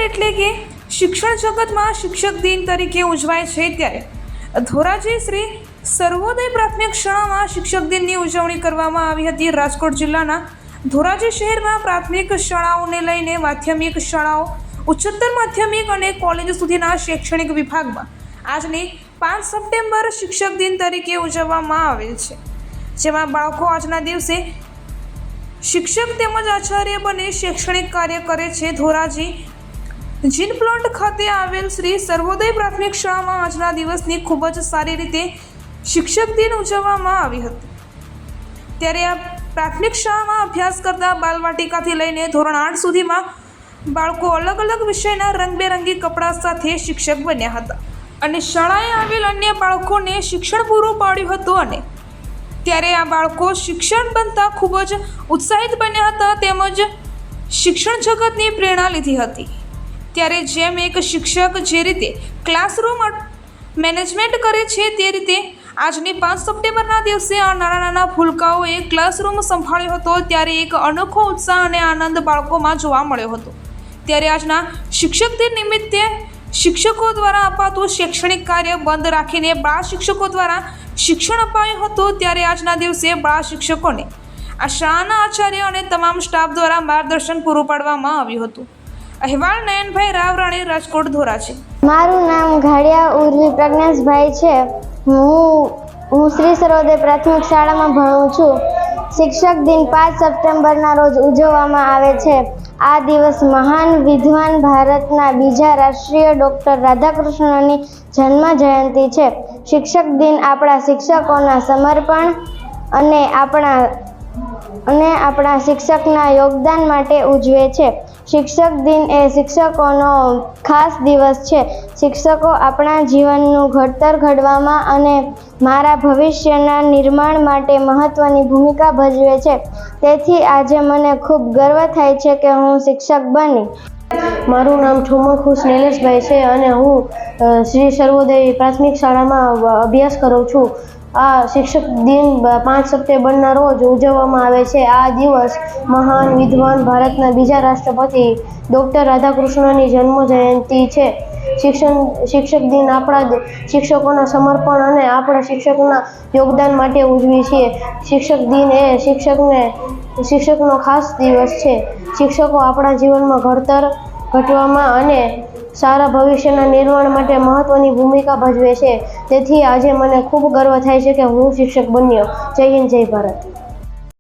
એટલે કે શિક્ષણ જગતમાં શિક્ષક દિન તરીકે ઉજવાય છે, ત્યારે ધોરાજી શ્રી સર્વોદય પ્રાથમિક શાળામાં શિક્ષક દિનની ઉજવણી કરવામાં આવી હતી। રાજકોટ જિલ્લાના ધોરાજી શહેરમાં પ્રાથમિક શાળાઓને લઈને માધ્યમિક શાળાઓ, ઉચ્ચતર માધ્યમિક અને કોલેજ સુધીના શૈક્ષણિક વિભાગમાં આજની 5 સપ્ટેમ્બર શિક્ષક દિન તરીકે ઉજવવામાં આવેલ છે, જેમાં બાળકો આજના દિવસે શિક્ષક તેમજ આચાર્ય બને શૈક્ષણિક કાર્ય કરે છે। ધોરાજી જીન પ્લોન્ટ ખાતે આવેલ શ્રી સર્વોદય પ્રાથમિક શાળામાં આજના દિવસની ખૂબ જ સારી રીતે શિક્ષક દિન ઉજવવામાં આવી હતી। ત્યારે આ પ્રાથમિક શાળામાં અભ્યાસ કરતા બાલવાટિકાથી લઈને ધોરણ 8 સુધીમાં બાળકો અલગ અલગ વિષયના રંગબેરંગી કપડાં સાથે શિક્ષક બન્યા હતા અને શાળાએ આવેલ અન્ય બાળકોને શિક્ષણ પૂરું પાડ્યું હતું અને ત્યારે આ બાળકો શિક્ષણ બનતા ખૂબ જ ઉત્સાહિત બન્યા હતા તેમજ શિક્ષણ જગતની પ્રેરણા લીધી હતી। ત્યારે જેમ એક શિક્ષક જે રીતે ક્લાસરૂમ મેનેજમેન્ટ કરે છે તે રીતે આજની 5 સપ્ટેમ્બરના દિવસે આ નાના નાના ફૂલકાઓએ ક્લાસરૂમ સંભાળ્યો હતો। ત્યારે એક અનોખો ઉત્સાહ અને આનંદ બાળકોમાં જોવા મળ્યો હતો। ત્યારે આજના શિક્ષક દિન નિમિત્તે શિક્ષકો દ્વારા અપાતું શૈક્ષણિક કાર્ય બંધ રાખીને બાળ શિક્ષકો દ્વારા શિક્ષણ અપાયું હતું। ત્યારે આજના દિવસે બાળ શિક્ષકોને આ શાળાના આચાર્ય અને તમામ સ્ટાફ દ્વારા માર્ગદર્શન પૂરું પાડવામાં આવ્યું હતું। અહેવાલ નયનભાઈ રાવરાણી, રાજકોટ, ધોરાજી। મારું નામ ઘાડિયા ઉર્વી પ્રજ્ઞેશભાઈ છે। હું શ્રી સર્વોદય પ્રાથમિક શાળામાં ભણું છું। શિક્ષક દિન 5 સપ્ટેમ્બરના રોજ ઉજવવામાં આવે છે। આ દિવસ મહાન વિદ્વાન ભારતના બીજા રાષ્ટ્રીય ડૉક્ટર રાધાકૃષ્ણનની જન્મ જયંતિ છે। શિક્ષક દિન આપણા શિક્ષકોના સમર્પણ અને આપણા શિક્ષકના યોગદાન માટે ઉજવે છે। શિક્ષક દિન એ શિક્ષકોનો ખાસ દિવસ છે। શિક્ષકો આપણા જીવનનું ઘડતર ઘડવામાં અને મારા ભવિષ્યના નિર્માણ માટે મહત્ત્વની ભૂમિકા ભજવે છે। તેથી આજે મને ખૂબ ગર્વ થાય છે કે હું શિક્ષક બની। મારું નામ ઠુમર ખુશ નિલેશભાઈ છે અને હું શ્રી સર્વોદય પ્રાથમિક શાળામાં અભ્યાસ કરું છું। આ શિક્ષક દિન 5 સપ્ટેમ્બરના રોજ ઉજવવામાં આવે છે। આ દિવસ મહાન વિદ્વાન ભારતના બીજા રાષ્ટ્રપતિ ડૉક્ટર રાધાકૃષ્ણનની જન્મ જયંતિ છે। શિક્ષક દિન આપણા શિક્ષકોના સમર્પણ અને આપણા શિક્ષકના યોગદાન માટે ઉજવીએ છીએ। શિક્ષક દિન એ શિક્ષકનો ખાસ દિવસ છે। શિક્ષકો આપણા જીવનમાં ઘડતર ઘડવામાં અને સારા ભવિષ્યના નિર્માણ માટે મહત્ત્વની ભૂમિકા ભજવે છે। તેથી આજે મને ખૂબ ગર્વ થાય છે કે હું શિક્ષક બન્યો। જય હિન્દ, જય ભારત।